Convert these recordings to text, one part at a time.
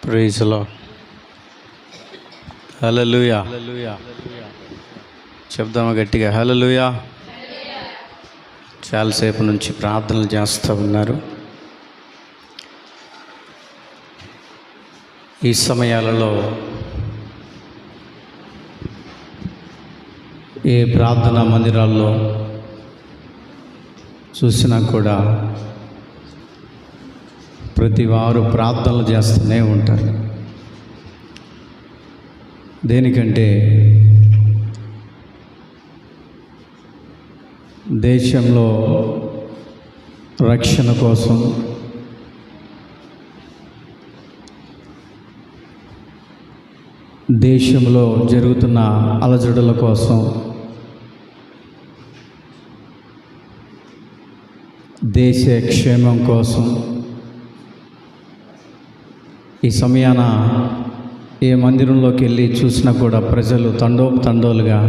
Praise the Lord. Hallelujah. చెప్దామా గట్టిగా? Hallelujah. చాలాసేపు నుంచి ప్రార్థనలు చేస్తూ ఉన్నారు. ఈ సమయాలలో ఏ ప్రార్థనా మందిరాల్లో చూసినా కూడా ప్రతి వారు ప్రార్థనలు చేస్తూనే ఉంటారు. దేనికంటే దేశంలో రక్షణ కోసం, దేశంలో జరుగుతున్న అలజడుల కోసం, దేశ క్షేమం కోసం ఈ సమయాన ఏ మందిరంలోకి వెళ్ళి చూసినా కూడా ప్రజలు తండోలుగా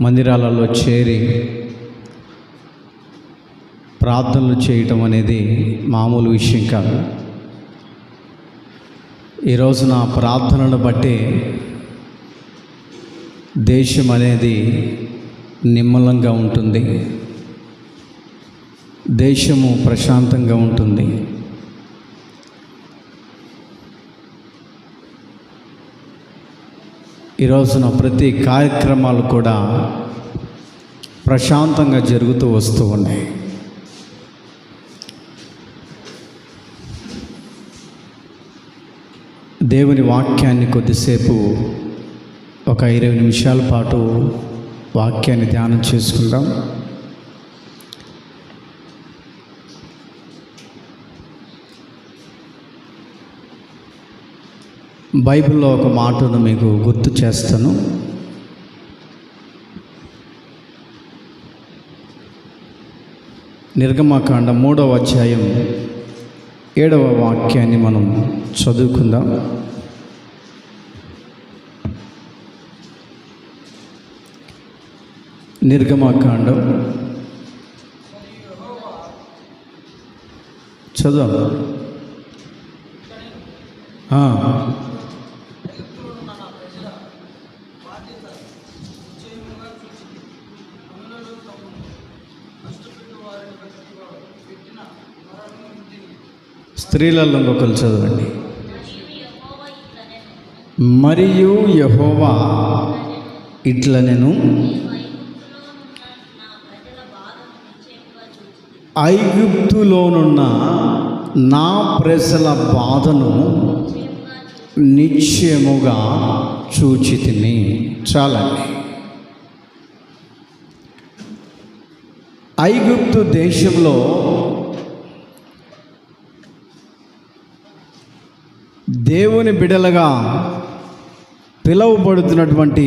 మందిరాలలో చేరి ప్రార్థనలు చేయటం అనేది మామూలు విషయం కాదు. ఈ రోజున ప్రార్థనను బట్టి దేశం అనేది నిమ్మలంగా ఉంటుంది, దేశము ప్రశాంతంగా ఉంటుంది. ఈ రోజున ప్రతి కార్యక్రమాలు కూడా ప్రశాంతంగా జరుగుతూ వస్తూ ఉన్నాయి. దేవుని వాక్యాన్ని కొద్దిసేపు ఒక 20 నిమిషాల పాటు వాక్యాన్ని ధ్యానం చేసుకుందాం. బైబిల్లో ఒక మాటను మీకు గుర్తు చేస్తాను. నిర్గమకాండం 3వ అధ్యాయం 7వ వాక్యాన్ని మనం చదువుకుందాం. నిర్గమకాండం చదువు. స్త్రీలలో ఒకరు చదవండి. మరియు యెహోవా ఇట్లనెను, ఐగుప్తులోనున్న నా ప్రజల బాధను నిశ్చయముగా చూచితిని. చాలండి. ఐగుప్తు దేశంలో దేవుని బిడలుగా పిలువబడుతున్నటువంటి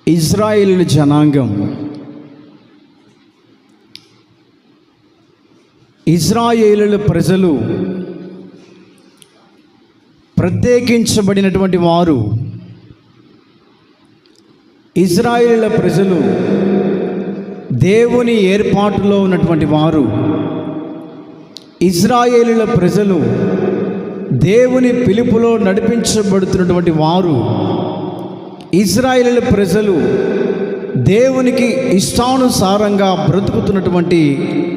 ఇజ్రాయేలు జనాంగం, ఇజ్రాయేలు ప్రజలు ప్రత్యేకించబడినటువంటి వారు. ఇజ్రాయేలు ప్రజలు దేవుని ఏర్పాటులో ఉన్నటువంటి వారు. ఇజ్రాయేలు ప్రజలు దేవుని పిలుపులో నడిపించబడుతున్నటువంటి వారు. ఇజ్రాయేలు ప్రజలు దేవునికి ఇష్టానుసారంగా బ్రతుకుతున్నటువంటి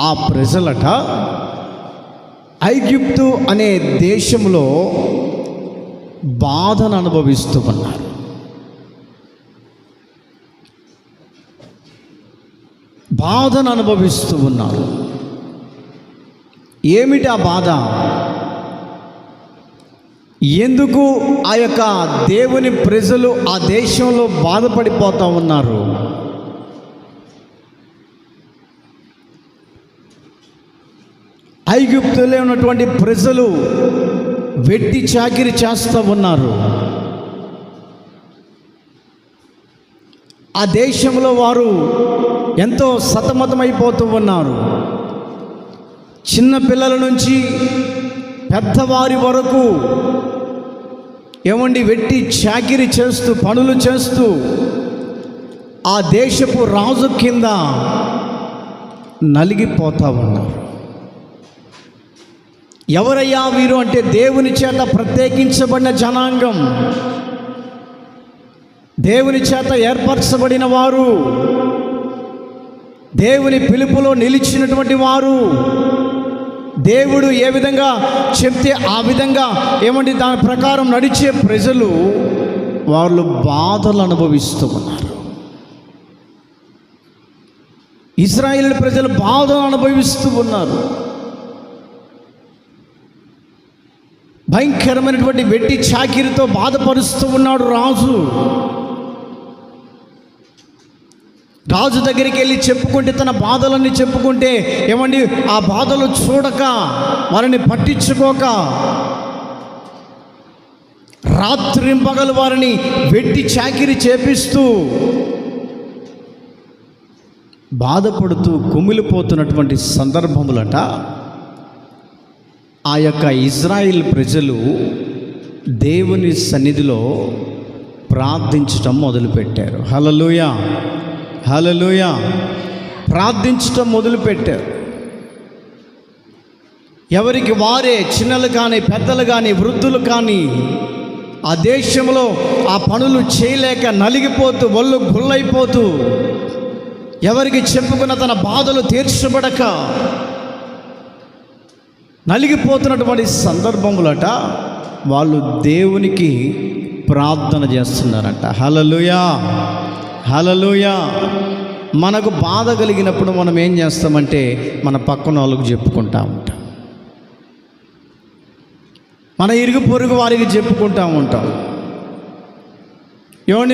ఆ ప్రజలట ఐగుప్తు అనే దేశంలో బాధను అనుభవిస్తూ ఉన్నారు. బాధను అనుభవిస్తూ ఉన్నారు. ఏమిటి ఆ బాధ? ఎందుకు ఆ యొక్క దేవుని ప్రజలు ఆ దేశంలో బాధపడిపోతూ ఉన్నారు? ఐగుప్తులో ఉన్నటువంటి ప్రజలు వెట్టి చాకిరీ చేస్తూ ఉన్నారు. ఆ దేశంలో వారు ఎంతో సతమతమైపోతూ ఉన్నారు. చిన్న పిల్లల నుంచి పెద్దవారి వరకు వెట్టి చాకిరీ చేస్తూ, పనులు చేస్తూ ఆ దేశపు రాజు కింద నలిగిపోతూ ఉన్నారు. ఎవరయ్యా వీరు అంటే దేవుని చేత ప్రత్యేకించబడిన జనాంగం, దేవుని చేత ఏర్పరచబడిన వారు, దేవుని పిలుపులో నిలిచినటువంటి వారు, దేవుడు ఏ విధంగా చెప్తే ఆ విధంగా దాని ప్రకారం నడిచే ప్రజలు వాళ్ళు బాధలు అనుభవిస్తూ ఉన్నారు. ఇశ్రాయేలు ప్రజలు బాధలు అనుభవిస్తూ ఉన్నారు. భయంకరమైనటువంటి వెట్టి చాకిరితో బాధపరుస్తూ ఉన్నాడు రాజు. రాజు దగ్గరికి వెళ్ళి చెప్పుకుంటే, తన బాధలన్నీ చెప్పుకుంటే ఆ బాధలు చూడక, వారిని పట్టించుకోక, రాత్రింపగలు వారిని వెట్టి చాకిరి చేపిస్తూ బాధపడుతూ కుమిలిపోతున్నటువంటి సందర్భములట ఆ యొక్క ఇజ్రాయిల్ ప్రజలు దేవుని సన్నిధిలో ప్రార్థించటం మొదలుపెట్టారు. హల్లెలూయా, హల్లెలూయా. ప్రార్థించటం మొదలుపెట్టారు. ఎవరికి వారే, చిన్నలు కానీ పెద్దలు కానీ వృద్ధులు కానీ, ఆ దేశంలో ఆ పనులు చేయలేక నలిగిపోతూ ఒళ్ళు గుల్లైపోతూ, ఎవరికి చెప్పుకున్న తన బాధలు తీర్చబడక నలిగిపోతున్నటువంటి సందర్భములట వాళ్ళు దేవునికి ప్రార్థన చేస్తున్నారట. హల్లెలూయా, హల్లెలూయా. మనకు బాధ కలిగినప్పుడు మనం ఏం చేస్తామంటే మన పక్కన వాళ్ళకు చెప్పుకుంటూ ఉంటాం, మన ఇరుగు పొరుగు వారికి చెప్పుకుంటూ ఉంటాం,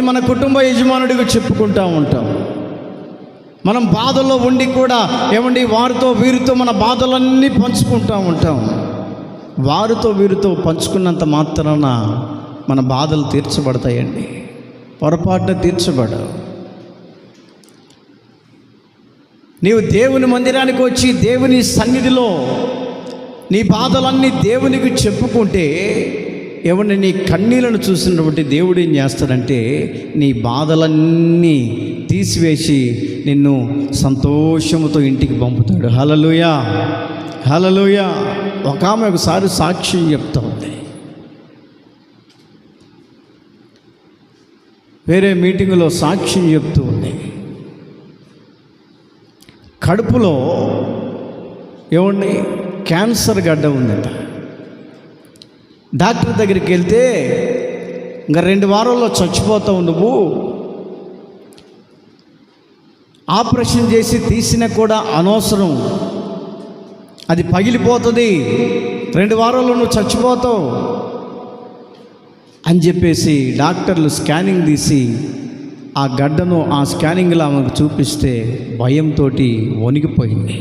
మన కుటుంబ యజమానుడికి చెప్పుకుంటూ ఉంటాం. మనం బాధల్లో ఉండి కూడా వారితో వీరితో మన బాధలన్నీ పంచుకుంటూ ఉంటాం. వారితో వీరితో పంచుకున్నంత మాత్రాన మన బాధలు తీర్చబడతాయండి? పొరపాటున తీర్చబడవు. నీవు దేవుని మందిరానికి వచ్చి దేవుని సన్నిధిలో నీ బాధలన్నీ దేవునికి చెప్పుకుంటే నీ కన్నీళ్లను చూసినటువంటి దేవుడు ఏం చేస్తాడంటే నీ బాధలన్నీ తీసివేసి నిన్ను సంతోషముతో ఇంటికి పంపుతాడు. హల్లెలూయా, హల్లెలూయా. ఒక ఆమె ఒకసారి సాక్ష్యం చెప్తా ఉంది. వేరే మీటింగులో సాక్ష్యం చెప్తూ ఉంది. కడుపులో క్యాన్సర్ గడ్డ ఉందట. డాక్టర్ దగ్గరికి వెళ్తే ఇంకా 2 వారాల్లో చచ్చిపోతావు, నువ్వు ఆపరేషన్ చేసి తీసినా కూడా అనవసరం, అది పగిలిపోతుంది, 2 వారాల్లో నువ్వు చచ్చిపోతావు అని చెప్పేసి డాక్టర్లు స్కానింగ్ తీసి ఆ గడ్డను ఆ స్కానింగ్లో ఆమెకు చూపిస్తే భయంతో వణికిపోయింది.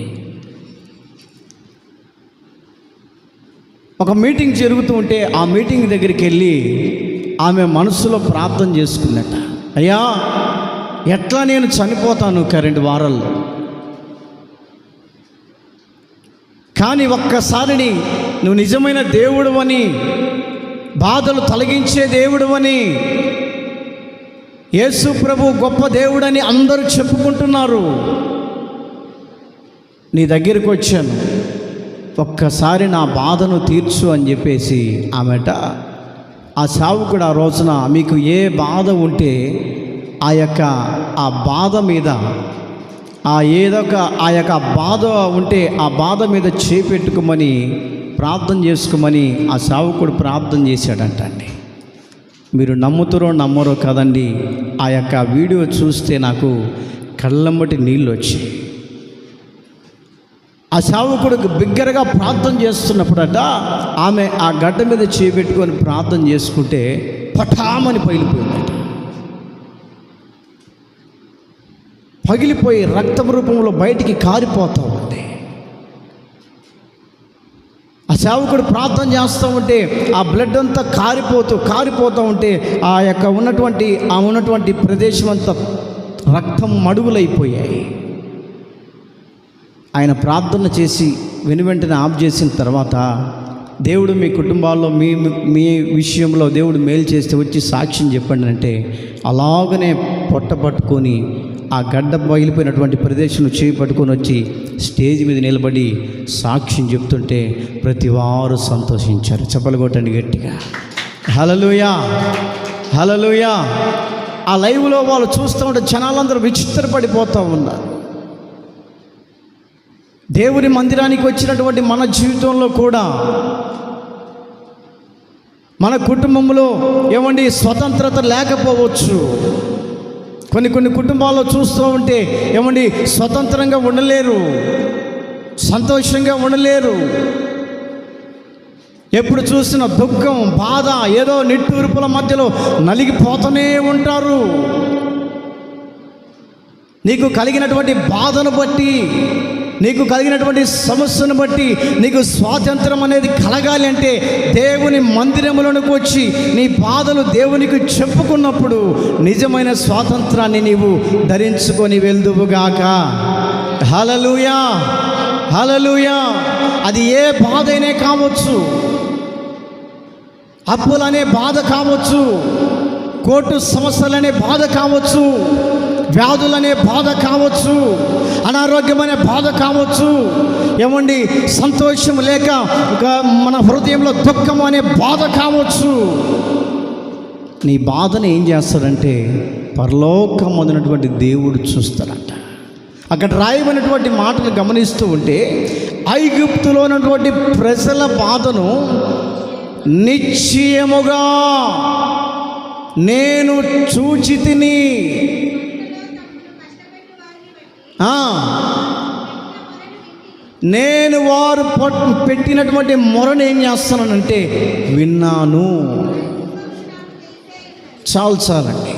ఒక మీటింగ్ జరుగుతూ ఉంటే ఆ మీటింగ్ దగ్గరికి వెళ్ళి ఆమె మనసులో ప్రార్థన చేసుకుందట. అయ్యా, ఎట్లా నేను చనిపోతాను 2 వారాల్లో, కానీ ఒక్కసారిని నువ్వు నిజమైన దేవుడు అని, బాధలు తొలగించే దేవుడు అని, యేసు ప్రభు గొప్ప దేవుడని అందరూ చెప్పుకుంటున్నారు. నీ దగ్గరికి వచ్చాను, ఒక్కసారి నా బాధను తీర్చు అని చెప్పేసి ఆమెట ఆ సేవకుడు ఆ రోజున మీకు ఏ బాధ ఉంటే ఆ బాధ మీద ఆ యొక్క బాధ ఉంటే ఆ బాధ మీద చేపెట్టుకోమని ప్రార్థన చేసుకోమని ఆ సేవకుడు ప్రార్థన చేశాడంట అండి. మీరు నమ్ముతారో నమ్మరో కదండి, ఆ యొక్క వీడియో చూస్తే నాకు కళ్ళమ్మటి నీళ్ళు వచ్చాయి. ఆ సేవకుడు బిగ్గరగా ప్రార్థన చేస్తున్నప్పుడట ఆమె ఆ గడ్డ మీద చేపెట్టుకొని ప్రార్థన చేసుకుంటే పటామని పగిలిపోయిందట. పగిలిపోయి రక్తం రూపంలో బయటికి కారిపోతూ ఉంది. ఆ సేవకుడు ప్రార్థన చేస్తూ ఉంటే ఆ బ్లడ్ అంతా కారిపోతూ ఉంటే ఆ యొక్క ఉన్నటువంటి ప్రదేశం అంతా రక్తం మడుగులైపోయాయి. ఆయన ప్రార్థన చేసి వెనువెంటనే ఆఫ్ చేసిన తర్వాత, దేవుడు మీ కుటుంబాల్లో మీ విషయంలో దేవుడు మేలు చేస్తే వచ్చి సాక్ష్యం చెప్పండి అంటే, అలాగనే పొట్ట పట్టుకొని ఆ గడ్డ బయలిపోయినటువంటి ప్రదేశం చేయి పట్టుకొని వచ్చి స్టేజ్ మీద నిలబడి సాక్ష్యం చెప్తుంటే ప్రతి వారు సంతోషించారు. చప్పలు కొట్టండి గట్టిగా. హల్లెలూయా, హల్లెలూయా. ఆ లైవ్లో వాళ్ళు చూస్తూ ఉంటే జనాలందరూ విచిత్రపడిపోతూ ఉన్నారు. దేవుని మందిరానికి వచ్చినటువంటి మన జీవితంలో కూడా, మన కుటుంబంలో ఏమండి స్వతంత్రత లేకపోవచ్చు. కొన్ని కుటుంబాల్లో చూస్తూ ఉంటే ఏమండి స్వతంత్రంగా ఉండలేరు, సంతోషంగా ఉండలేరు. ఎప్పుడు చూసిన దుఃఖం, బాధ, ఏదో నిట్టూర్పుల మధ్యలో నలిగిపోతూనే ఉంటారు. నీకు కలిగినటువంటి బాధను బట్టి, నీకు కలిగినటువంటి సమస్యను బట్టి నీకు స్వాతంత్రం అనేది కలగాలి అంటే దేవుని మందిరములోనికి వచ్చి నీ బాధలు దేవునికి చెప్పుకున్నప్పుడు నిజమైన స్వాతంత్రాన్ని నీవు ధరించుకొని వెళ్దువుగాక. హల్లెలూయా, హల్లెలూయా. అది ఏ బాధ అయినా కావచ్చు, అప్పులనే బాధ కావచ్చు, కోర్టు సమస్యలనే బాధ కావచ్చు, వ్యాధులనే బాధ కావచ్చు, అనారోగ్యమనే బాధ కావచ్చు, ఏమండి సంతోషం లేక మన హృదయంలో దుఃఖం అనే బాధ కావచ్చు. నీ బాధను ఏం చేస్తాడంటే పరలోకం ఉన్నటువంటి దేవుడు చూస్తాడంట. అక్కడ రాయబడినటువంటి మాటలు గమనిస్తూ ఉంటే ఐగుప్తులో ఉన్నటువంటి ప్రజల బాధను నిశ్చయముగా నేను చూచితిని. నేను వారు పెట్టినటువంటి మొరను ఏం చేస్తున్నానంటే విన్నాను. చాలండి.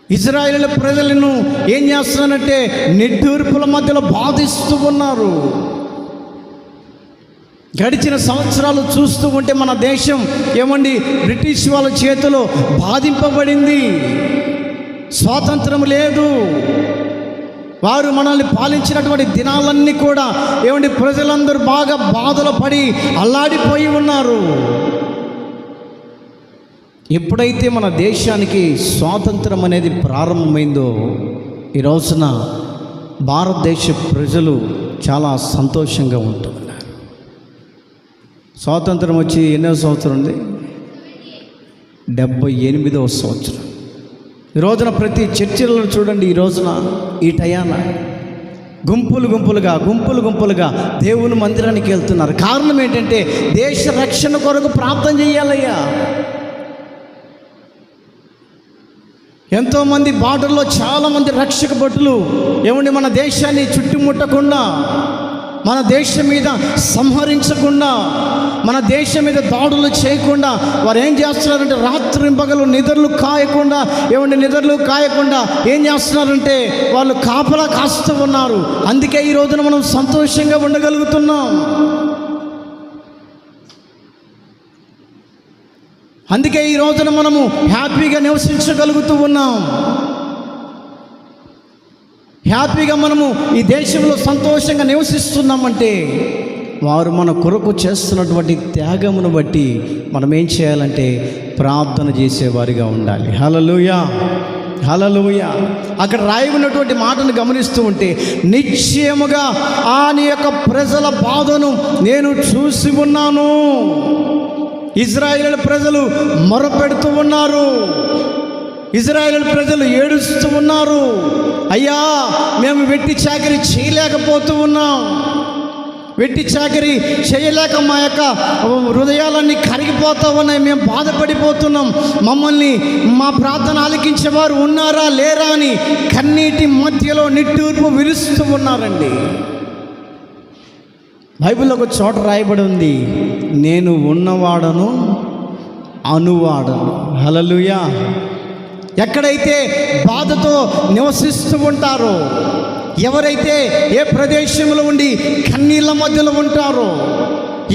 ఇజ్రాయేలు ప్రజలను ఏం చేస్తున్నానంటే నిట్టూర్పుల మధ్యలో బాధిస్తూ ఉన్నారు. గడిచిన సంవత్సరాలు చూస్తూ ఉంటే మన దేశం ఏమండి బ్రిటిష్ వాళ్ళ చేతిలో బాధింపబడింది. స్వాతంత్రం లేదు. వారు మనల్ని పాలించినటువంటి దినాలన్నీ కూడా ఏమండి ప్రజలందరూ బాగా బాధలు పడి అల్లాడిపోయి ఉన్నారు. ఎప్పుడైతే మన దేశానికి స్వాతంత్రం అనేది ప్రారంభమైందో ఈ రోజున భారతదేశ ప్రజలు చాలా సంతోషంగా ఉంటున్నారు. స్వాతంత్రం వచ్చి ఎన్నో సంవత్సరం ఉంది? 78వ సంవత్సరం. ఈ రోజున ప్రతి చర్చిలలో చూడండి, ఈ రోజున ఈ టయాన గుంపులు గుంపులుగా దేవుని మందిరానికి వెళ్తున్నారు. కారణం ఏంటంటే దేశ రక్షణ కొరకు ప్రార్థన చేయాలయ్యా. ఎంతోమంది బార్డర్లో చాలామంది రక్షక భటులు ఏమండి మన దేశాన్ని చుట్టుముట్టకుండా, మన దేశం మీద సంహరించకుండా, మన దేశం మీద దాడులు చేయకుండా వారు ఏం చేస్తున్నారంటే రాత్రింపగలు నిద్రలు కాయకుండా ఏం చేస్తున్నారంటే వాళ్ళు కాపలా కాస్తూ ఉన్నారు. అందుకే ఈ రోజున మనం సంతోషంగా ఉండగలుగుతున్నాం. అందుకే ఈ రోజున మనము హ్యాపీగా నివసించగలుగుతూ ఉన్నాం. హ్యాపీగా మనము ఈ దేశంలో సంతోషంగా నివసిస్తున్నామంటే వారు మన కొరకు చేస్తున్నటువంటి త్యాగమును బట్టి మనం ఏం చేయాలంటే ప్రార్థన చేసేవారిగా ఉండాలి. హల్లెలూయా, హల్లెలూయా. అక్కడ రాయబడినటువంటి మాటను గమనిస్తూ ఉంటే నిశ్చయముగా ఆయన యొక్క ప్రజల బాధను నేను చూసి ఉన్నాను. ఇజ్రాయేలు ప్రజలు మొరపెడుతూ ఉన్నారు. ఇజ్రాయేలు ప్రజలు ఏడుస్తూ ఉన్నారు. అయ్యా, మేము వెట్టి చాకిరీ చేయలేకపోతూ ఉన్నాం. వెట్టి చాకిరీ చేయలేక మా యొక్క హృదయాలన్నీ కరిగిపోతూ ఉన్నాయి. మేము బాధపడిపోతున్నాం. మమ్మల్ని మా ప్రార్థన ఆలకించేవారు ఉన్నారా లేరా అని కన్నీటి మధ్యలో నిట్టూర్పు విరుస్తూ ఉన్నారండి. బైబిల్లో ఒక చోట రాయబడి ఉంది, నేను ఉన్నవాడను అనువాడను. హల్లెలూయా. ఎక్కడైతే బాధతో నివసిస్తూ ఉంటారో, ఎవరైతే ఏ ప్రదేశంలో ఉండి కన్నీళ్ళ మధ్యలో ఉంటారో,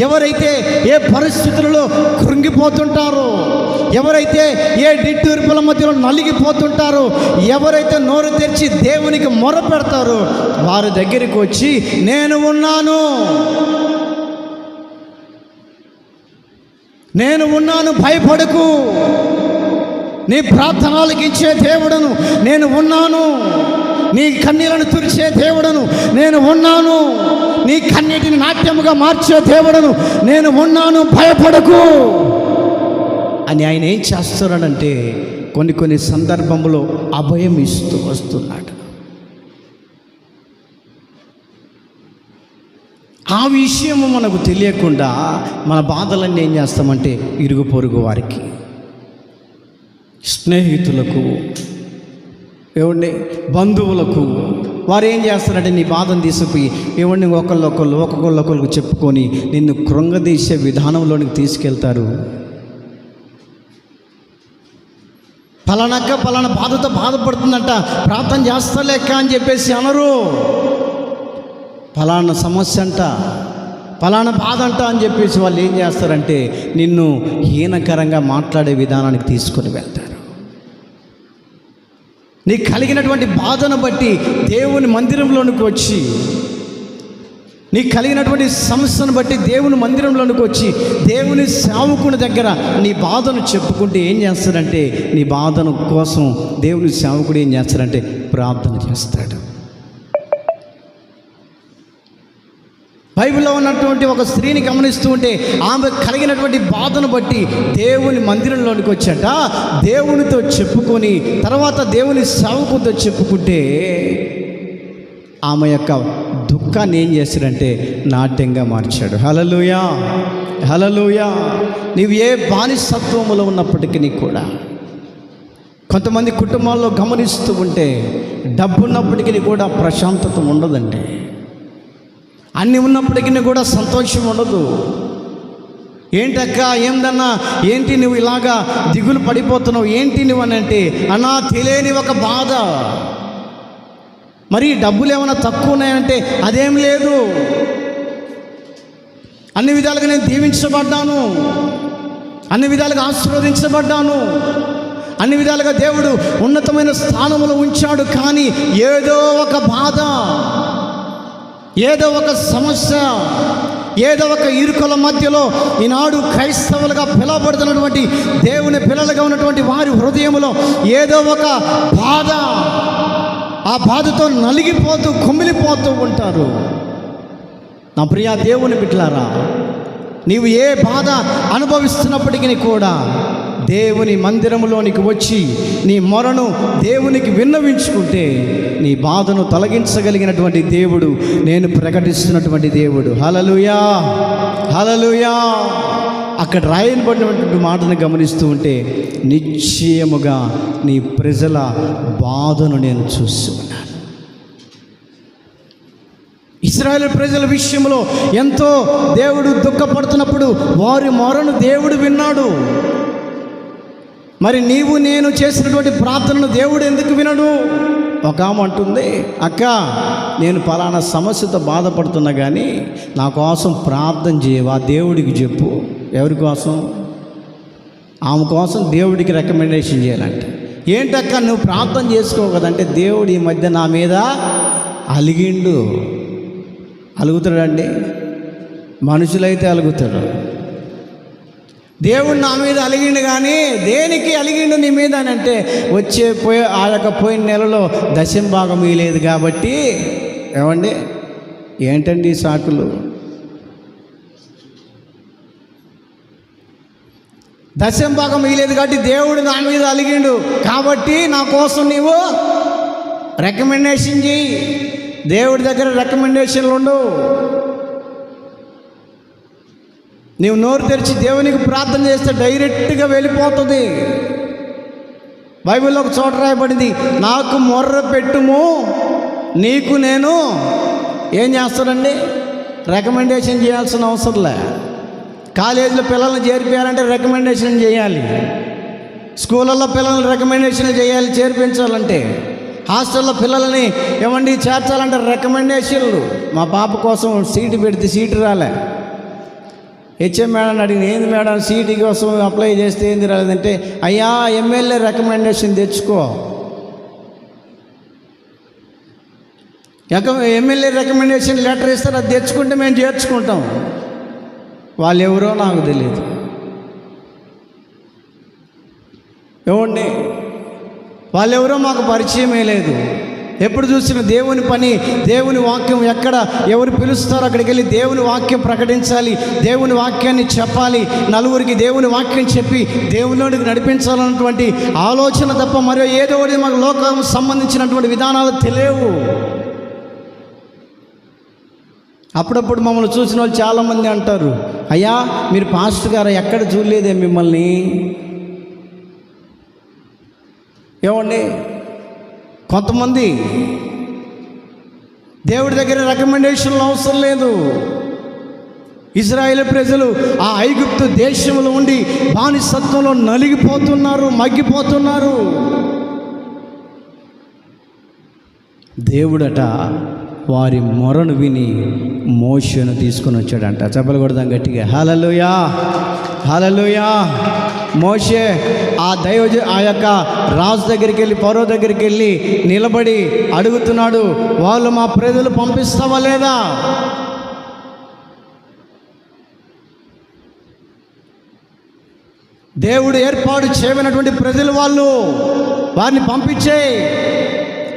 ఎవరైతే ఏ పరిస్థితులలో కృంగిపోతుంటారో, ఎవరైతే ఏ నిట్టూర్పుల మధ్యలో నలిగిపోతుంటారో, ఎవరైతే నోరు తెరిచి దేవునికి మొర పెడతారో వారి దగ్గరికి వచ్చి నేను ఉన్నాను, భయపడకు, నీ ప్రార్థన ఆలకించే దేవుడను నేను ఉన్నాను. నీ కన్నీళ్లను తుడిచే దేవుడను నేను ఉన్నాను. నీ కన్నీటిని నాట్యముగా మార్చే దేవుడను నేను ఉన్నాను, భయపడకు అని ఆయన ఏం చేస్తున్నాడంటే కొన్ని సందర్భంలో అభయం ఇస్తూ వస్తున్నాడు. ఆ విషయము మనకు తెలియకుండా మన బాధలన్నీ ఏం చేస్తామంటే ఇరుగు పొరుగు వారికి, స్నేహితులకు, ఏమండి బంధువులకు వారు ఏం చేస్తారంటే నీ బాధను తీసుకుపోయి ఏమండి ఒకళ్ళొకళ్ళకు చెప్పుకొని నిన్ను కృంగదీసే విధానంలోనికి తీసుకెళ్తారు. పలానా బాధతో బాధపడుతుందంట, ప్రార్థన చేస్తలేక అని చెప్పేసి అనరు. ఫలానా సమస్య అంట, ఫలానా బాధ అంట అని చెప్పేసి వాళ్ళు ఏం చేస్తారంటే నిన్ను హీనకరంగా మాట్లాడే విధానానికి తీసుకొని వెళ్తారు. నీకు కలిగినటువంటి బాధను బట్టి దేవుని మందిరంలోనికి వచ్చి, నీకు కలిగినటువంటి సమస్యను బట్టి దేవుని మందిరంలోనికి వచ్చి దేవుని సేవకుని దగ్గర నీ బాధను చెప్పుకుంటే ఏం చేస్తాడంటే నీ బాధను కోసం దేవుని సేవకుడు ఏం చేస్తాడంటే ప్రార్థన చేస్తాడు. బైబిల్లో ఉన్నటువంటి ఒక స్త్రీని గమనిస్తూ ఉంటే ఆమె కలిగినటువంటి బాధను బట్టి దేవుని మందిరంలోనికి వచ్చాట. దేవునితో చెప్పుకొని తర్వాత దేవుని సేవకునితో చెప్పుకుంటే ఆమె యొక్క దుఃఖాన్ని ఏం చేశాడంటే నాట్యంగా మార్చాడు. హల్లెలూయా, హల్లెలూయా. నీవు ఏ బానిసత్వములో ఉన్నప్పటికీ కూడా, కొంతమంది కుటుంబాల్లో గమనిస్తూ ఉంటే డబ్బున్నప్పటికీ కూడా ప్రశాంతత ఉండదండి. అన్నీ ఉన్నప్పటికీ కూడా సంతోషం ఉండదు. ఏంటక్క ఏందన్నా, ఏంటి నువ్వు ఇలాగా దిగులు పడిపోతున్నావు, ఏంటి నువ్వు అని అంటే అన్నా తెలియని ఒక బాధ. మరి డబ్బులు ఏమైనా తక్కువ ఉన్నాయంటే అదేం లేదు, అన్ని విధాలుగా నేను దీవించబడ్డాను, అన్ని విధాలుగా ఆశీర్వదించబడ్డాను, అన్ని విధాలుగా దేవుడు ఉన్నతమైన స్థానంలో ఉంచాడు. కానీ ఏదో ఒక బాధ, ఏదో ఒక సమస్య, ఏదో ఒక ఇరుకుల మధ్యలో ఈనాడు క్రైస్తవులుగా పిలువబడుతున్నటువంటి దేవుని పిల్లలుగా ఉన్నటువంటి వారి హృదయంలో ఏదో ఒక బాధ, ఆ బాధతో నలిగిపోతూ కుమిలిపోతూ ఉంటారు. నా ప్రియ దేవుని బిడ్డలారా, నీవు ఏ బాధ అనుభవిస్తున్నప్పటికీ కూడా దేవుని మందిరంలోనికి వచ్చి నీ మొరను దేవునికి విన్నవించుకుంటే నీ బాధను తొలగించగలిగినటువంటి దేవుడు నేను ప్రకటిస్తున్నటువంటి దేవుడు. హల్లెలూయా, హల్లెలూయా. అక్కడ రాయబడినటువంటి మాటను గమనిస్తూ ఉంటే నిశ్చయముగా నీ ప్రజల బాధను నేను చూస్తున్నాను. ఇశ్రాయేలు ప్రజల విషయంలో ఎంతో దేవుడు దుఃఖపడుతున్నప్పుడు వారి మొరను దేవుడు విన్నాడు. మరి నీవు నేను చేసినటువంటి ప్రార్థనను దేవుడు ఎందుకు వినడు? ఒక ఆమె అంటుంది, అక్క నేను పలానా సమస్యతో బాధపడుతున్నా కానీ నా కోసం ప్రార్థన చేయవా, దేవుడికి చెప్పు. ఎవరి కోసం? ఆమె కోసం దేవుడికి రికమెండేషన్ చేయాలంట. ఏంటక్క నువ్వు ప్రార్థన చేసుకో కదంటే, దేవుడు ఈ మధ్య నా మీద అలిగిండు. అలుగుతాడండి, మనుషులైతే అలుగుతాడు. దేవుడు నా మీద అలిగిండు, కానీ దేనికి అలిగిండు నీ మీద అని అంటే ఆ యొక్క పోయిన నెలలో దశంభాగం ఇవ్వలేదు కాబట్టి. ఏమండి ఏంటండి ఈ సాకులు? దశంభాగం ఇవ్వలేదు కాబట్టి దేవుడు నా మీద అలిగిండు కాబట్టి నా కోసం నీవు రికమెండేషన్ చెయ్యి. దేవుడి దగ్గర రికమెండేషన్లు ఉండవు. నీవు నోరు తెరిచి దేవునికి ప్రార్థన చేస్తే డైరెక్ట్గా వెళ్ళిపోతుంది. బైబిల్లో ఒక చోట రాయబడింది, నాకు మొర్ర పెట్టుము నీకు నేను ఏం చేస్తానండి, రికమెండేషన్ చేయాల్సిన అవసరంలే. కాలేజీలో పిల్లల్ని చేర్పించాలంటే రికమెండేషన్ చేయాలి, స్కూళ్ళల్లో పిల్లల్ని రికమెండేషన్ చేయాలి, చేర్పించాలంటే హాస్టల్లో పిల్లల్ని ఏమండి చేర్చాలంటే రికమెండేషన్లు. మా పాప కోసం సీటు పెడితే సీటు రాలే. హెచ్ఎం మేడం అడిగిన, ఏంది మేడం సీటు కోసం అప్లై చేస్తే ఏంది రాలేదంటే, అయ్యా ఎమ్మెల్యే రికమెండేషన్ తెచ్చుకో. ఎమ్మెల్యే రికమెండేషన్ లెటర్ ఇస్తారు, అది తెచ్చుకుంటే మేము చేర్చుకుంటాం. వాళ్ళు ఎవరో నాకు తెలియదు. ఏమండి, వాళ్ళెవరో మాకు పరిచయమే లేదు. ఎప్పుడు చూసిన దేవుని పని, దేవుని వాక్యం ఎక్కడ ఎవరు పిలుస్తారో అక్కడికి వెళ్ళి దేవుని వాక్యం ప్రకటించాలి, దేవుని వాక్యాన్ని చెప్పాలి, నలుగురికి దేవుని వాక్యం చెప్పి దేవునిలోనికి నడిపించాలన్నటువంటి ఆలోచన తప్ప మరో ఏదో ఒకటి మాకు లోకం సంబంధించినటువంటి విధానాలు తెలియవు. అప్పుడప్పుడు మమ్మల్ని చూసిన వాళ్ళు చాలామంది అంటారు, అయ్యా మీరు పాస్టర్ గారు ఎక్కడ చూడలేదే మిమ్మల్ని. ఏమండి, కొంతమంది దేవుడి దగ్గర రికమెండేషన్లు అవసరం లేదు. ఇజ్రాయేల్ ప్రజలు ఆ ఐగుప్తు దేశంలో ఉండి బానిసత్వంలో నలిగిపోతున్నారు, మగ్గిపోతున్నారు. దేవుడట వారి మొరను విని మోషేను తీసుకొని వచ్చాడంట. చెప్పలు కొడదాం గట్టిగా, హల్లెలూయా, హల్లెలూయా. మోషే ఆ యొక్క రాజు దగ్గరికి వెళ్ళి, ఫరో దగ్గరికి వెళ్ళి నిలబడి అడుగుతున్నాడు, వాళ్ళు మా ప్రజలు పంపిస్తావా లేదా? దేవుడు ఏర్పాటు చేయనటువంటి ప్రజలు వాళ్ళు, వారిని పంపించే.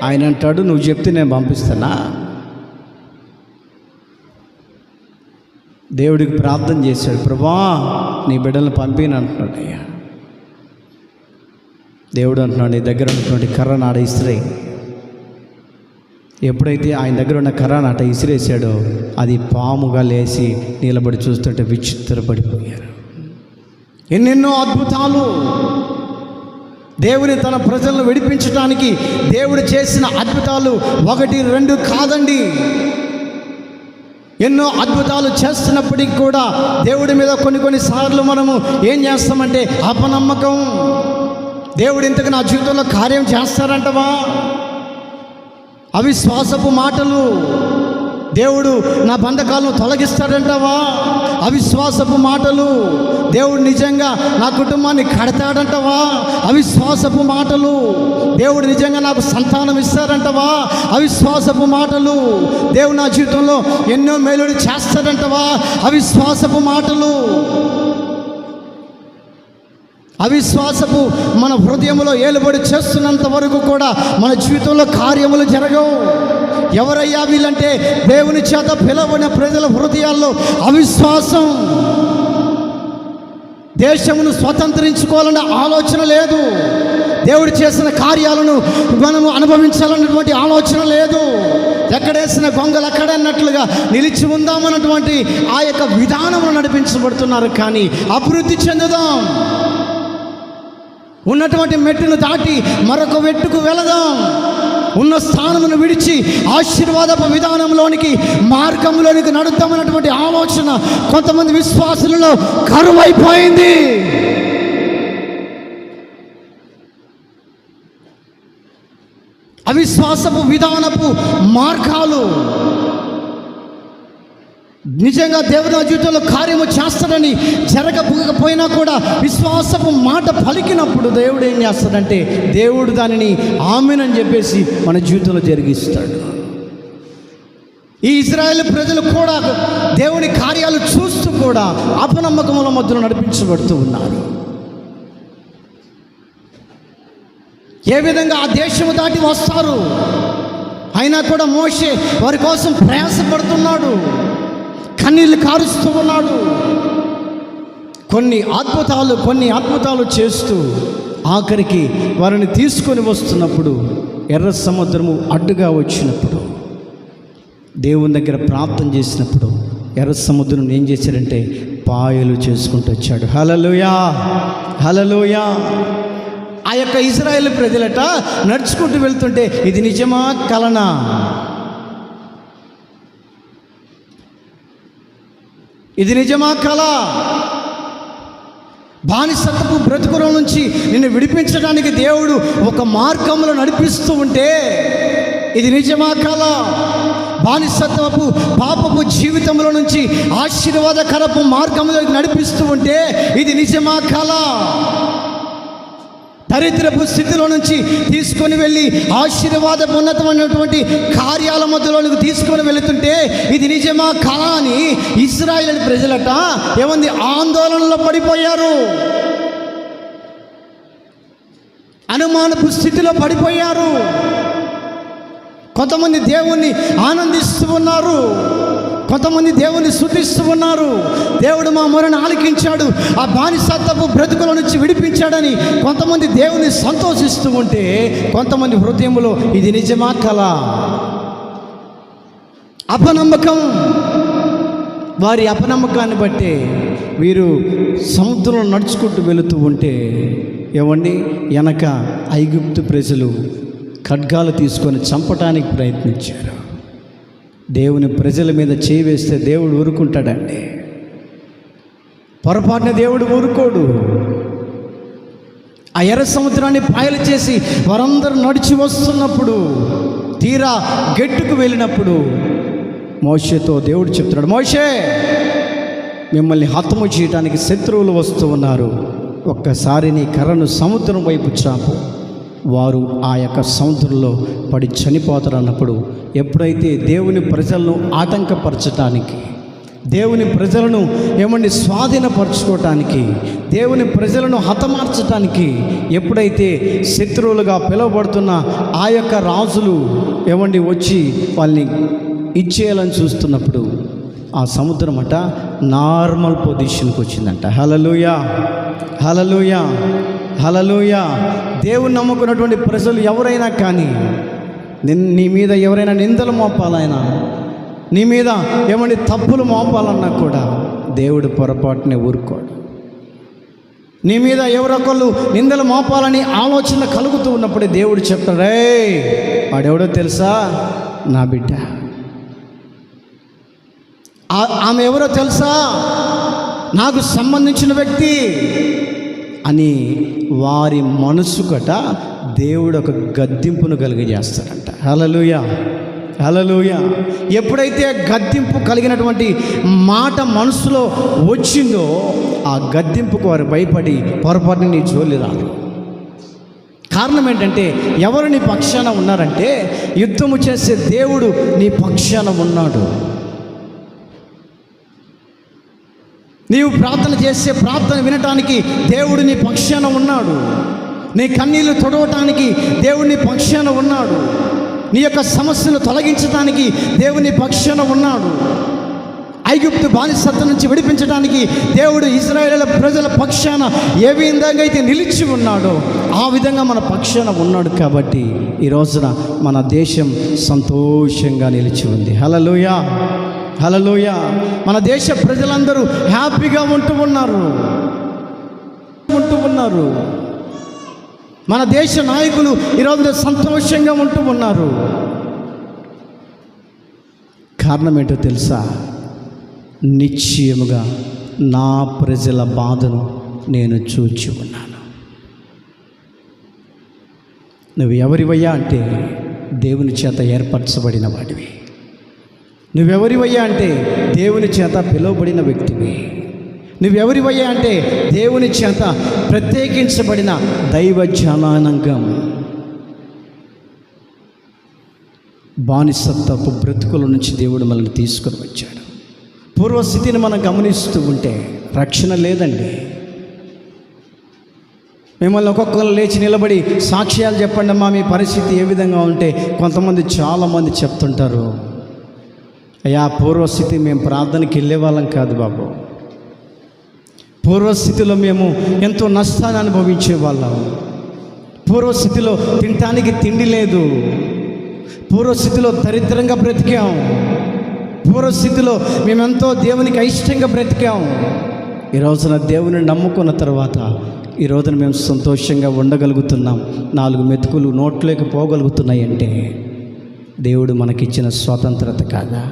ఆయన అంటాడు, నువ్వు చెప్తే నేను పంపిస్తానా? దేవుడికి ప్రార్థన చేశాడు, ప్రభా నీ బిడ్డలను పంపిన అంటున్నాడు. అయ్యా దేవుడు అంటున్నాడు, నీ దగ్గర ఉన్నటువంటి కర్ర నాట ఇసిరే. ఎప్పుడైతే ఆయన దగ్గర ఉన్న కర్ర నాట ఇసిరేసాడో అది పాముగా లేచి నిలబడి చూస్తుంటే విచిత్రపడిపోయారు. ఎన్నెన్నో అద్భుతాలు దేవుని తన ప్రజలను విడిపించడానికి దేవుడు చేసిన అద్భుతాలు 1, 2 కాదండి. ఎన్నో అద్భుతాలు చేస్తున్నప్పటికీ కూడా దేవుడి మీద కొన్నిసార్లు మనము ఏం చేస్తామంటే అపనమ్మకం. దేవుడు ఇంతకు నా జీవితంలో కార్యం చేస్తారంటవా? అవిశ్వాసపు మాటలు. దేవుడు నా బంధకాలను తొలగిస్తాడంటావా? అవిశ్వాసపు మాటలు. దేవుడు నిజంగా నా కుటుంబాన్ని కడతాడంటవా? అవిశ్వాసపు మాటలు. దేవుడు నిజంగా నాకు సంతానం ఇస్తాడంటవా? అవిశ్వాసపు మాటలు. దేవుడు నా జీవితంలో ఎన్నో మేలుడు చేస్తాడంటవా? అవిశ్వాసపు మాటలు. అవిశ్వాసపు మన హృదయంలో ఏలుబడి చేస్తున్నంత వరకు కూడా మన జీవితంలో కార్యములు జరగవు. ఎవరయ్యా వీళ్ళంటే దేవుని చేత పిలవబడిన ప్రజల హృదయాల్లో అవిశ్వాసం. దేశమును స్వతంత్రించుకోవాలన్న ఆలోచన లేదు. దేవుడు చేసిన కార్యాలను మనము అనుభవించాలన్నటువంటి ఆలోచన లేదు. ఎక్కడేసిన గొంగలు అక్కడన్నట్లుగా నిలిచి ఉందామన్నటువంటి ఆ యొక్క విధానమును నడిపించబడుతున్నారు. కానీ అభివృద్ధి చెందుదాం, ఉన్నటువంటి మెట్టును దాటి మరొక మెట్టుకు వెళదాం, ఉన్న స్థానమును విడిచి ఆశీర్వాదపు విధానంలోనికి, మార్గంలోనికి నడుద్దామన్నటువంటి ఆలోచన కొంతమంది విశ్వాసులలో కరువైపోయింది. అవిశ్వాసపు విధానపు మార్గాలు. నిజంగా దేవుడు నా జీవితంలో కార్యము చేస్తాడని జరగకపోయినా కూడా విశ్వాసపు మాట పలికినప్పుడు దేవుడు ఏం చేస్తాడంటే దేవుడు దానిని ఆమేనని చెప్పేసి మన జీవితంలో జరిగిస్తాడు. ఈ ఇశ్రాయేలు ప్రజలు కూడా దేవుని కార్యాలు చూస్తూ కూడా అపనమ్మకముల మధ్యలో నడిపించబడుతూ ఉన్నారు. ఏ విధంగా ఆ దేశము దాటి వస్తారు, అయినా కూడా మోషే వారి కోసం ప్రయాసపడుతున్నాడు, కన్నీళ్ళు కారుస్తూ ఉన్నాడు. కొన్ని అద్భుతాలు చేస్తూ ఆఖరికి వారిని తీసుకొని వస్తున్నప్పుడు ఎర్ర సముద్రము అడ్డుగా వచ్చినప్పుడు దేవుని దగ్గర ప్రార్థన చేసినప్పుడు ఎర్ర సముద్రం ఏం చేశాడంటే పాయలు చేసుకుంటూ వచ్చాడు. హల్లెలూయా, హల్లెలూయా. ఆ యొక్క ఇశ్రాయేలు ప్రజలట నడుచుకుంటూ వెళ్తుంటే ఇది నిజమా కలనా? ఇది నిజమా కళ? బానిసత్వపు బ్రతుకుల నుంచి నిన్ను విడిపించడానికి దేవుడు ఒక మార్గంలో నడిపిస్తూ ఉంటే ఇది నిజమా కళ? బానిసత్వపు పాపపు జీవితంలో నుంచి ఆశీర్వాదకరపు మార్గంలోకి నడిపిస్తూ ఉంటే ఇది నిజమా కళ? దరిద్రపు స్థితిలో నుంచి తీసుకొని వెళ్ళి ఆశీర్వాద ఉన్నతమైనటువంటి కార్యాల మధ్యలోనికి తీసుకొని వెళుతుంటే ఇది నిజమా కళ అని ఇశ్రాయేలు ప్రజలట ఏమంది ఆందోళనలో పడిపోయారు. అనుమానపు స్థితిలో పడిపోయారు. కొంతమంది దేవుణ్ణి ఆనందిస్తూ ఉన్నారు, కొంతమంది దేవుని స్తుతిస్తూ ఉన్నారు. దేవుడు మా మొరను ఆలకించాడు, ఆ బానిసత్వపు బ్రతుకుల నుంచి విడిపించాడని కొంతమంది దేవుని సంతోషిస్తూ ఉంటే, కొంతమంది హృదయంలో ఇది నిజమా కలా? అపనమ్మకం. వారి అపనమ్మకాన్ని బట్టి వీరు సముద్రంలో నడుచుకుంటూ వెళుతూ ఉంటే ఏమండి, వెనక ఐగుప్తు ప్రజలు ఖడ్గాలు తీసుకొని చంపటానికి ప్రయత్నించారు. దేవుని ప్రజల మీద చేయి వేస్తే దేవుడు ఊరుకుంటాడండి? పొరపాటున దేవుడు ఊరుకోడు. ఆ ఎర్ర సముద్రాన్ని పాయలు చేసి వారందరూ నడిచి వస్తున్నప్పుడు, తీరా గెట్టుకు వెళ్ళినప్పుడు మోషేతో దేవుడు చెప్తున్నాడు, మోషే, మిమ్మల్ని హతము చేయడానికి శత్రువులు వస్తూ ఉన్నారు, ఒక్కసారి నీ కర్రను సముద్రం వైపు చాపు, వారు ఆ యొక్క సముద్రంలో పడి చనిపోతారు అన్నప్పుడు, ఎప్పుడైతే దేవుని ప్రజలను ఆటంకపరచటానికి, దేవుని ప్రజలను ఏమండి స్వాధీనపరచుకోవటానికి, దేవుని ప్రజలను హతమార్చటానికి ఎప్పుడైతే శత్రువులుగా పిలువబడుతున్న ఆ యొక్క రాజులు ఏమండి వచ్చి వాళ్ళని ఇచ్చేయాలని చూస్తున్నప్పుడు, ఆ సముద్రం అట నార్మల్ పొజిషన్కి వచ్చిందంట. హల్లెలూయా, హల్లెలూయా, హల్లెలూయా. దేవుని నమ్ముకున్నటువంటి ప్రజలు ఎవరైనా కానీ, నీ మీద ఎవరైనా నిందలు మోపాలైనా, నీ మీద ఏమండి తప్పులు మోపాలన్నా కూడా దేవుడు పొరపాటునే ఊరుకోడు. నీ మీద ఎవరొకళ్ళు నిందలు మోపాలని ఆలోచన కలుగుతూ ఉన్నప్పుడే దేవుడు చెప్తాడు, రే వాడెవడో తెలుసా? నా బిడ్డ. ఆమె ఎవరో తెలుసా? నాకు సంబంధించిన వ్యక్తి అని వారి మనసుకట దేవుడు ఒక గద్దింపును కలిగజేస్తాడంట. హల్లెలూయా, హల్లెలూయా. ఎప్పుడైతే గద్దింపు కలిగినటువంటి మాట మనసులో వచ్చిందో, ఆ గద్దింపుకు వారు భయపడి పొరపాటుని నీ జోలి రాదు. కారణం ఏంటంటే, ఎవరు నీ పక్షాన ఉన్నారంటే, యుద్ధము చేసే దేవుడు నీ పక్షాన ఉన్నాడు. నీవు ప్రార్థన చేసే ప్రార్థన వినటానికి దేవుడు నీ పక్షాన ఉన్నాడు. నీ కన్నీళ్లు తొడవటానికి దేవుడు నీ పక్షాన ఉన్నాడు. నీ యొక్క సమస్యలు తొలగించడానికి దేవుని పక్షాన ఉన్నాడు. ఐగుప్తు బానిసత్వం నుంచి విడిపించడానికి దేవుడు ఇశ్రాయేలు ప్రజల పక్షాన ఏ విధంగా అయితే నిలిచి ఉన్నాడో ఆ విధంగా మన పక్షాన ఉన్నాడు. కాబట్టి ఈ రోజున మన దేశం సంతోషంగా నిలిచి ఉంది. హల్లెలూయా, హల్లెలూయా. మన దేశ ప్రజలందరూ హ్యాపీగా ఉంటూ ఉన్నారు. మన దేశ నాయకులు ఈరోజు సంతోషంగా ఉంటూ ఉన్నారు. కారణం ఏంటో తెలుసా? నిశ్చయముగా నా ప్రజల బాధను నేను చూచి ఉన్నాను. నువ్వు ఎవరివయ్యా అంటే దేవుని చేత ఏర్పరచబడిన వాడివి. నువ్వెవరివయ్యా అంటే దేవుని చేత పిలువబడిన వ్యక్తివి. నువ్వెవరివయ్యా అంటే దేవుని చేత ప్రత్యేకించబడిన దైవ జనాంగం. బానిసత్వపు బ్రతుకుల నుంచి దేవుడు మనల్ని తీసుకొని వచ్చాడు. పూర్వస్థితిని మనం గమనిస్తూ ఉంటే రక్షణ లేదండి. మిమ్మల్ని ఒక్కొక్కరు లేచి నిలబడి సాక్ష్యాలు చెప్పండి అమ్మా, మీ పరిస్థితి ఏ విధంగా ఉంటే కొంతమంది చాలామంది చెప్తుంటారు, అయ్యా పూర్వస్థితి మేము ప్రార్థనకి వెళ్ళే వాళ్ళం కాదు బాబు, పూర్వస్థితిలో మేము ఎంతో నష్టాన్ని అనుభవించే వాళ్ళం, పూర్వస్థితిలో తినటానికి తిండి లేదు, పూర్వస్థితిలో దరిద్రంగా బ్రతికాం, పూర్వస్థితిలో మేమెంతో దేవునికి అయిష్టంగా బ్రతికాం. ఈ రోజున దేవుని నమ్ముకున్న తర్వాత ఈ రోజున మేము సంతోషంగా ఉండగలుగుతున్నాం, 4 మెతుకులు నోట్లోకి పోగలుగుతున్నాయి అంటే దేవుడు మనకిచ్చిన స్వాతంత్రత కాదా?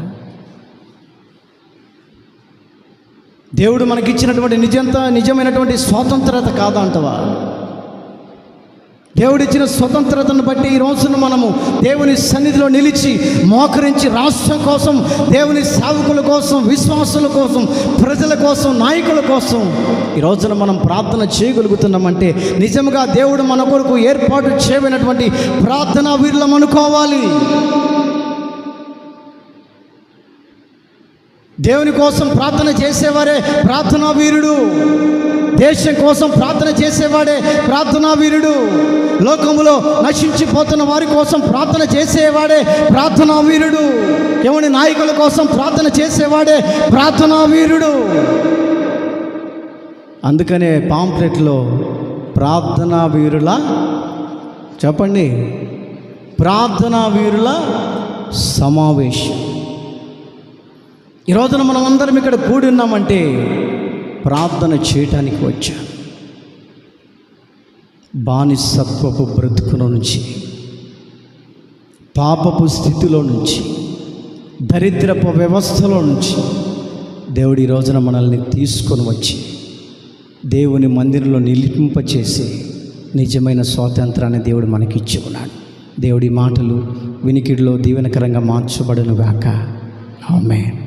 దేవుడు మనకిచ్చినటువంటి నిజమైనటువంటి స్వాతంత్రత కాదా అంటవా? దేవుడిచ్చిన స్వతంత్రతను బట్టి ఈ రోజున మనము దేవుని సన్నిధిలో నిలిచి మోకరించి రాష్ట్రం కోసం, దేవుని సేవకుల కోసం, విశ్వాసుల కోసం, ప్రజల కోసం, నాయకుల కోసం ఈ రోజున మనం ప్రార్థన చేయగలుగుతున్నామంటే నిజంగా దేవుడు మన కొరకు ఏర్పాటు చేయబడినటువంటి ప్రార్థనా వీరులం అనుకోవాలి. దేవుని కోసం ప్రార్థన చేసేవారే ప్రార్థనా వీరుడు. దేశం కోసం ప్రార్థన చేసేవాడే ప్రార్థనా వీరుడు. లోకములో నశించిపోతున్న వారి కోసం ప్రార్థన చేసేవాడే ప్రార్థనా వీరుడు. ఎవరి నాయకుల కోసం ప్రార్థన చేసేవాడే ప్రార్థనా వీరుడు. అందుకనే పాంప్లెట్లో ప్రార్థనా వీరుల, చెప్పండి, ప్రార్థనా వీరుల సమావేశం. ఈ రోజున మనం అందరం ఇక్కడ కూడి ఉన్నామంటే ప్రార్థన చేయటానికి వచ్చాం. బానిసత్వపు బ్రతుకుల నుంచి, పాపపు స్థితిలో నుంచి, దరిద్రపు వ్యవస్థలో నుంచి దేవుడు ఈ రోజున మనల్ని తీసుకొని వచ్చి దేవుని మందిరంలో నిలిపింపచేసి నిజమైన స్వాతంత్రాన్ని దేవుడు మనకిచ్చి ఉన్నాడు. దేవుడి మాటలు వినికిడిలో దీవెనకరంగా మార్చబడును గాక. ఆమేన్.